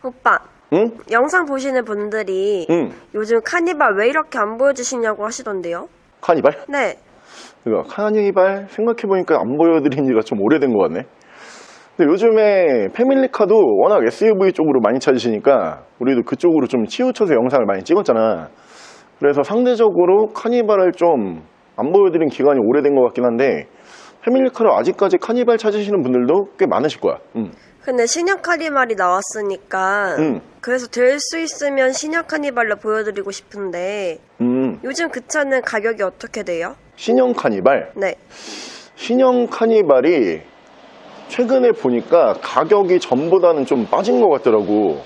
오빠, 응? 영상 보시는 분들이 응. 요즘 카니발 왜 이렇게 안 보여주시냐고 하시던데요? 카니발? 네. 그러니까 카니발 생각해보니까 안 보여드린 지가 좀 오래된 것 같네. 근데 요즘에 패밀리카도 워낙 SUV 쪽으로 많이 찾으시니까 우리도 그쪽으로 좀 치우쳐서 영상을 많이 찍었잖아. 그래서 상대적으로 카니발을 좀 안 보여드린 기간이 오래된 것 같긴 한데 패밀리카로 아직까지 카니발 찾으시는 분들도 꽤 많으실 거야. 근데 신형 카니발이 나왔으니까 그래서 될 수 있으면 신형 카니발로 보여드리고 싶은데 요즘 그 차는 가격이 어떻게 돼요? 신형 카니발? 네. 신형 카니발이 최근에 보니까 가격이 전보다는 좀 빠진 것 같더라고.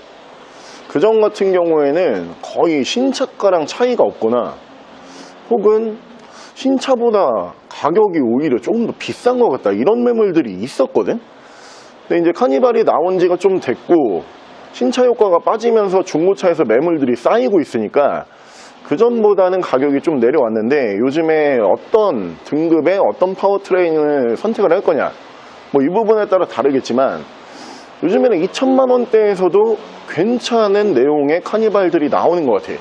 그전 같은 경우에는 거의 신차가랑 차이가 없거나 혹은 신차보다 가격이 오히려 조금 더 비싼 것 같다, 이런 매물들이 있었거든. 근데 이제 카니발이 나온 지가 좀 됐고 신차 효과가 빠지면서 중고차에서 매물들이 쌓이고 있으니까 그전보다는 가격이 좀 내려왔는데, 요즘에 어떤 등급의 어떤 파워트레인을 선택을 할 거냐, 뭐 이 부분에 따라 다르겠지만 요즘에는 2천만 원대에서도 괜찮은 내용의 카니발들이 나오는 것 같아.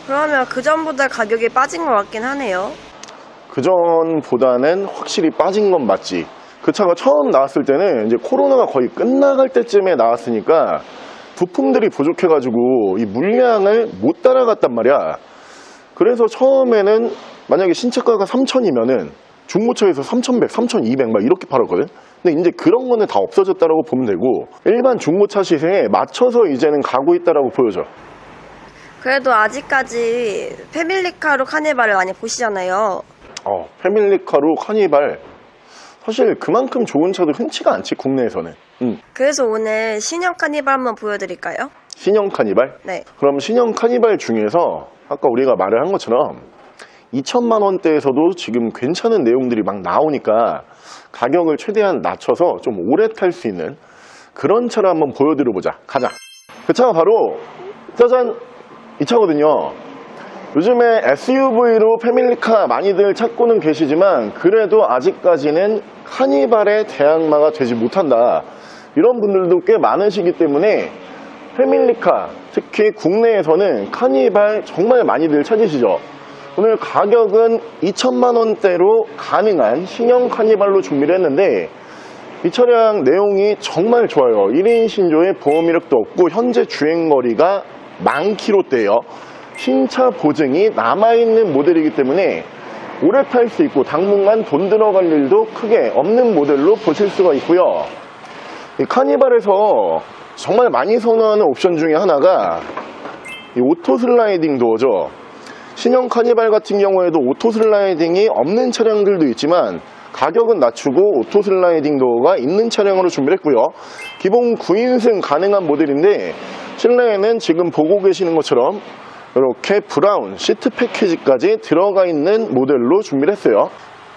그러면 그전보다 가격이 빠진 것 같긴 하네요. 그전보다는 확실히 빠진 건 맞지. 그 차가 처음 나왔을 때는 이제 코로나가 거의 끝나갈 때쯤에 나왔으니까 부품들이 부족해가지고 이 물량을 못 따라갔단 말이야. 그래서 처음에는 만약에 신차가가 3,000이면은 중고차에서 3,100, 3,200 막 이렇게 팔았거든. 근데 이제 그런 거는 다 없어졌다라고 보면 되고 일반 중고차 시세에 맞춰서 이제는 가고 있다라고 보여져. 그래도 아직까지 패밀리카로 카니발을 많이 보시잖아요. 패밀리카로 카니발, 사실 그만큼 좋은 차도 흔치가 않지, 국내에서는. 그래서 오늘 신형 카니발 한번 보여드릴까요? 신형 카니발? 네. 그럼 신형 카니발 중에서 아까 우리가 말을 한 것처럼 2천만 원대에서도 지금 괜찮은 내용들이 막 나오니까 가격을 최대한 낮춰서 좀 오래 탈 수 있는 그런 차를 한번 보여드려보자. 가자. 그 차가 바로 짜잔, 이 차거든요. 요즘에 SUV로 패밀리카 많이들 찾고는 계시지만 그래도 아직까지는 카니발의 대항마가 되지 못한다, 이런 분들도 꽤 많으시기 때문에 패밀리카, 특히 국내에서는 카니발 정말 많이들 찾으시죠. 오늘 가격은 2천만 원대로 가능한 신형 카니발로 준비를 했는데 이 차량 내용이 정말 좋아요. 1인 신조에 보험 이력도 없고 현재 주행거리가 10,000km대예요. 신차 보증이 남아있는 모델이기 때문에 오래 탈 수 있고 당분간 돈 들어갈 일도 크게 없는 모델로 보실 수가 있고요. 이 카니발에서 정말 많이 선호하는 옵션 중에 하나가 이 오토 슬라이딩 도어죠. 신형 카니발 같은 경우에도 오토 슬라이딩이 없는 차량들도 있지만 가격은 낮추고 오토 슬라이딩 도어가 있는 차량으로 준비를 했고요. 기본 9인승 가능한 모델인데 실내에는 지금 보고 계시는 것처럼 이렇게 브라운 시트 패키지까지 들어가 있는 모델로 준비를 했어요.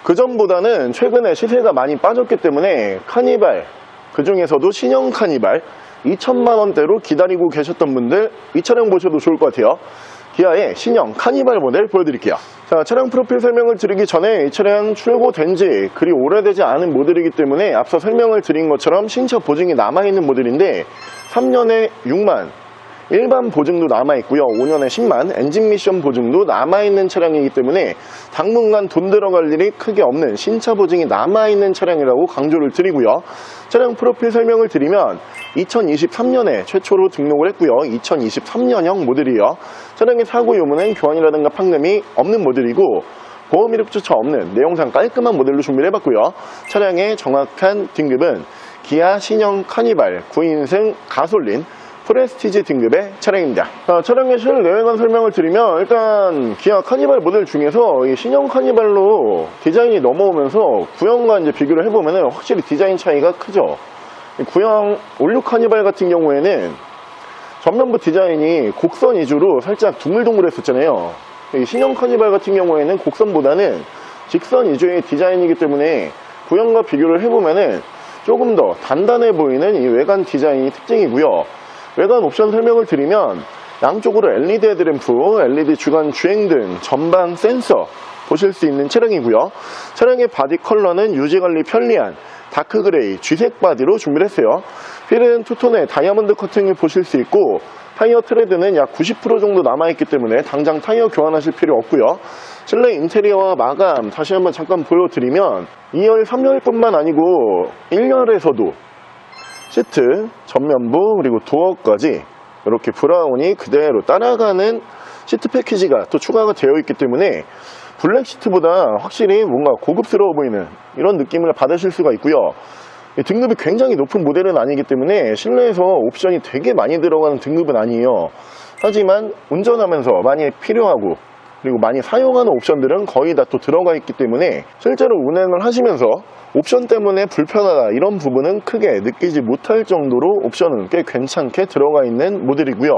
그전보다는 최근에 시세가 많이 빠졌기 때문에 카니발, 그 중에서도 신형 카니발 2천만 원대로 기다리고 계셨던 분들 이 차량 보셔도 좋을 것 같아요. 기아의 신형 카니발 모델 보여드릴게요. 자, 차량 프로필 설명을 드리기 전에 이 차량 출고된 지 그리 오래되지 않은 모델이기 때문에 앞서 설명을 드린 것처럼 신차 보증이 남아있는 모델인데 3년에 6만 일반 보증도 남아있고요. 5년에 10만 엔진 미션 보증도 남아있는 차량이기 때문에 당분간 돈 들어갈 일이 크게 없는 신차 보증이 남아있는 차량이라고 강조를 드리고요. 차량 프로필 설명을 드리면 2023년에 최초로 등록을 했고요. 2023년형 모델이에요. 차량의 사고 유무는 교환이라든가 판금이 없는 모델이고 보험 이력조차 없는 내용상 깔끔한 모델로 준비를 해봤고요. 차량의 정확한 등급은 기아 신형 카니발 9인승 가솔린 프레스티지 등급의 차량입니다. 차량의 실내외관 설명을 드리면 일단 기아 카니발 모델 중에서 이 신형 카니발로 디자인이 넘어오면서 구형과 이제 비교를 해보면 확실히 디자인 차이가 크죠. 구형 올류 카니발 같은 경우에는 전면부 디자인이 곡선 위주로 살짝 둥글둥글했었잖아요. 이 신형 카니발 같은 경우에는 곡선보다는 직선 위주의 디자인이기 때문에 구형과 비교를 해보면 조금 더 단단해 보이는 이 외관 디자인이 특징이고요. 외관 옵션 설명을 드리면 양쪽으로 LED 헤드램프, LED 주간 주행등, 전방 센서 보실 수 있는 차량이고요. 차량의 바디 컬러는 유지관리 편리한 다크그레이, 쥐색 바디로 준비를 했어요. 휠은 투톤의 다이아몬드 커팅을 보실 수 있고, 타이어 트레드는 약 90% 정도 남아있기 때문에 당장 타이어 교환하실 필요 없고요. 실내 인테리어와 마감 다시 한번 잠깐 보여드리면 2열, 3열 뿐만 아니고 1열에서도 시트, 전면부, 그리고 도어까지 이렇게 브라운이 그대로 따라가는 시트 패키지가 또 추가가 되어 있기 때문에 블랙 시트보다 확실히 뭔가 고급스러워 보이는 이런 느낌을 받으실 수가 있고요. 등급이 굉장히 높은 모델은 아니기 때문에 실내에서 옵션이 되게 많이 들어가는 등급은 아니에요. 하지만 운전하면서 많이 필요하고 그리고 많이 사용하는 옵션들은 거의 다 또 들어가 있기 때문에 실제로 운행을 하시면서 옵션 때문에 불편하다 이런 부분은 크게 느끼지 못할 정도로 옵션은 꽤 괜찮게 들어가 있는 모델이고요.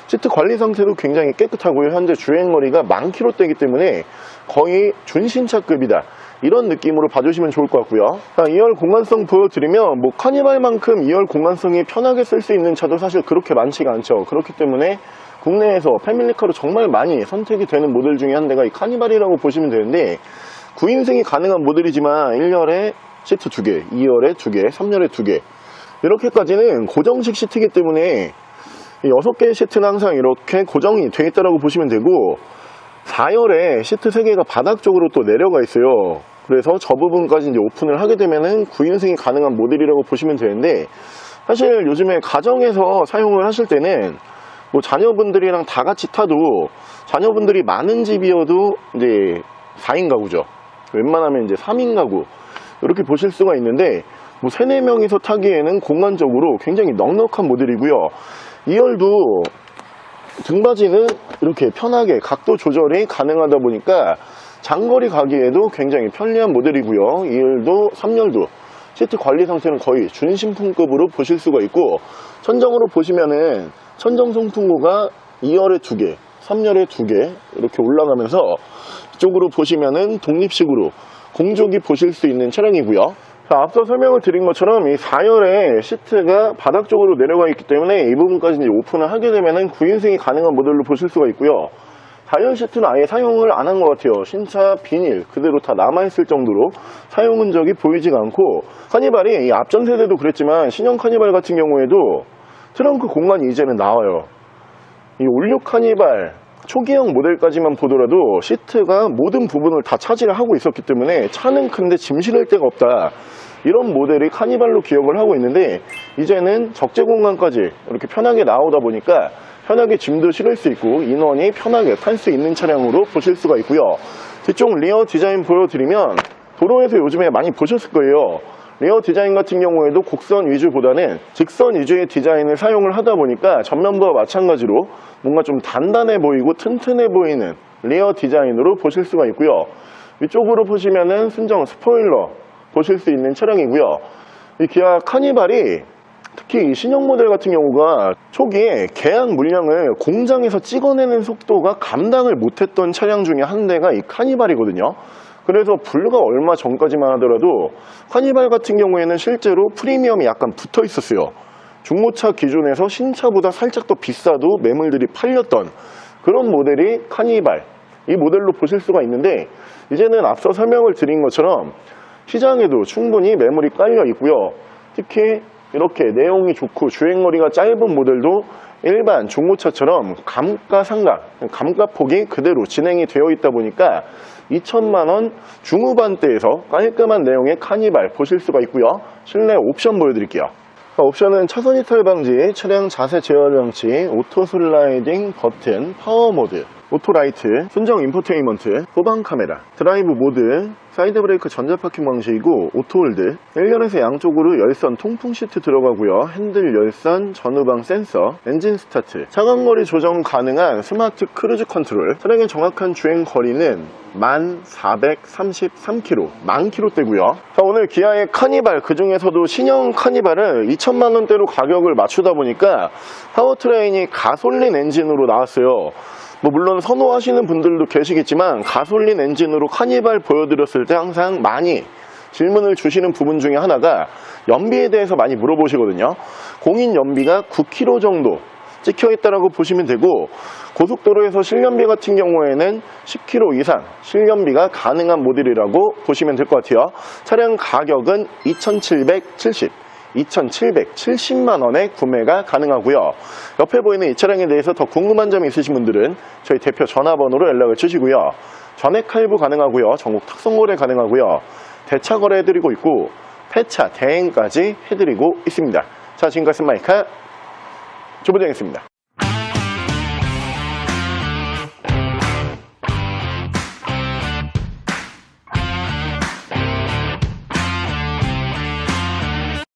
시트 관리 상태도 굉장히 깨끗하고요. 현재 주행거리가 10,000km대이기 때문에 거의 준신차급이다 이런 느낌으로 봐주시면 좋을 것 같고요. 2열 공간성 보여드리면 뭐 카니발만큼 2열 공간성이 편하게 쓸 수 있는 차도 사실 그렇게 많지가 않죠. 그렇기 때문에 국내에서 패밀리카로 정말 많이 선택이 되는 모델 중에 한 대가 이 카니발이라고 보시면 되는데, 9인승이 가능한 모델이지만 1열에 시트 2개, 2열에 2개, 3열에 2개 이렇게까지는 고정식 시트이기 때문에 6개의 시트는 항상 이렇게 고정이 되어 있다고 보시면 되고, 4열에 시트 3개가 바닥 쪽으로 또 내려가 있어요. 그래서 저 부분까지 이제 오픈을 하게 되면은 9인승이 가능한 모델이라고 보시면 되는데, 사실 요즘에 가정에서 사용을 하실 때는 뭐 자녀분들이랑 다 같이 타도, 자녀분들이 많은 집이어도 이제 4인 가구죠. 웬만하면 이제 3인 가구 이렇게 보실 수가 있는데, 뭐 3, 4명이서 타기에는 공간적으로 굉장히 넉넉한 모델이고요. 2열도 등받이는 이렇게 편하게 각도 조절이 가능하다 보니까 장거리 가기에도 굉장히 편리한 모델이고요. 2열도 3열도 시트 관리 상태는 거의 준신품급으로 보실 수가 있고, 천정으로 보시면은 천정 송풍구가 2열에 2개, 3열에 2개 이렇게 올라가면서 이쪽으로 보시면은 독립식으로 공조기 보실 수 있는 차량이고요. 앞서 설명을 드린 것처럼 이 4열에 시트가 바닥 쪽으로 내려가 있기 때문에 이 부분까지 이제 오픈을 하게 되면은 9인승이 가능한 모델로 보실 수가 있고요. 4열 시트는 아예 사용을 안 한 것 같아요. 신차 비닐 그대로 다 남아있을 정도로 사용 흔적이 보이지가 않고, 카니발이 이 앞전 세대도 그랬지만 신형 카니발 같은 경우에도 트렁크 공간이 이제는 나와요. 이 올류 카니발 초기형 모델까지만 보더라도 시트가 모든 부분을 다 차지를 하고 있었기 때문에 차는 큰데 짐 실을 데가 없다 이런 모델이 카니발로 기억을 하고 있는데, 이제는 적재 공간까지 이렇게 편하게 나오다 보니까 편하게 짐도 실을 수 있고 인원이 편하게 탈 수 있는 차량으로 보실 수가 있고요. 뒤쪽 리어 디자인 보여드리면 도로에서 요즘에 많이 보셨을 거예요. 리어 디자인 같은 경우에도 곡선 위주보다는 직선 위주의 디자인을 사용을 하다 보니까 전면부와 마찬가지로 뭔가 좀 단단해 보이고 튼튼해 보이는 리어 디자인으로 보실 수가 있고요. 위쪽으로 보시면은 순정 스포일러 보실 수 있는 차량이고요. 이 기아 카니발이 특히 이 신형 모델 같은 경우가 초기에 계약 물량을 공장에서 찍어내는 속도가 감당을 못했던 차량 중에 한 대가 이 카니발이거든요. 그래서 불과 얼마 전까지만 하더라도 카니발 같은 경우에는 실제로 프리미엄이 약간 붙어 있었어요. 중고차 기준에서 신차보다 살짝 더 비싸도 매물들이 팔렸던 그런 모델이 카니발, 이 모델로 보실 수가 있는데, 이제는 앞서 설명을 드린 것처럼 시장에도 충분히 매물이 깔려 있고요. 특히 이렇게 내용이 좋고 주행거리가 짧은 모델도 일반 중고차처럼 감가상각, 감가폭이 그대로 진행이 되어 있다 보니까 2천만원 중후반대에서 깔끔한 내용의 카니발 보실 수가 있고요. 실내 옵션 보여드릴게요. 옵션은 차선 이탈 방지, 차량 자세 제어 장치, 오토 슬라이딩 버튼, 파워 모드, 오토 라이트, 순정 인포테인먼트, 후방 카메라, 드라이브 모드, 사이드 브레이크 전자 파킹 방식이고 오토 홀드, 1열에서 양쪽으로 열선 통풍 시트 들어가고요. 핸들 열선, 전후방 센서, 엔진 스타트, 차간거리 조정 가능한 스마트 크루즈 컨트롤, 차량의 정확한 주행 거리는 1433km, 10,000km대고요. 오늘 기아의 카니발, 그 중에서도 신형 카니발을 2천만원대로 가격을 맞추다 보니까 파워트레인이 가솔린 엔진으로 나왔어요. 뭐 물론 선호하시는 분들도 계시겠지만 가솔린 엔진으로 카니발 보여드렸을 때 항상 많이 질문을 주시는 부분 중에 하나가 연비에 대해서 많이 물어보시거든요. 공인 연비가 9km 정도 찍혀 있다라고 보시면 되고, 고속도로에서 실연비 같은 경우에는 10km 이상 실연비가 가능한 모델이라고 보시면 될 것 같아요. 차량 가격은 2,770, 2,770만 원에 구매가 가능하고요. 옆에 보이는 이 차량에 대해서 더 궁금한 점이 있으신 분들은 저희 대표 전화번호로 연락을 주시고요. 전액 할부 가능하고요. 전국 특송거래 가능하고요. 대차 거래해드리고 있고 폐차, 대행까지 해드리고 있습니다. 자, 지금까지 마이카 조부장이었습니다.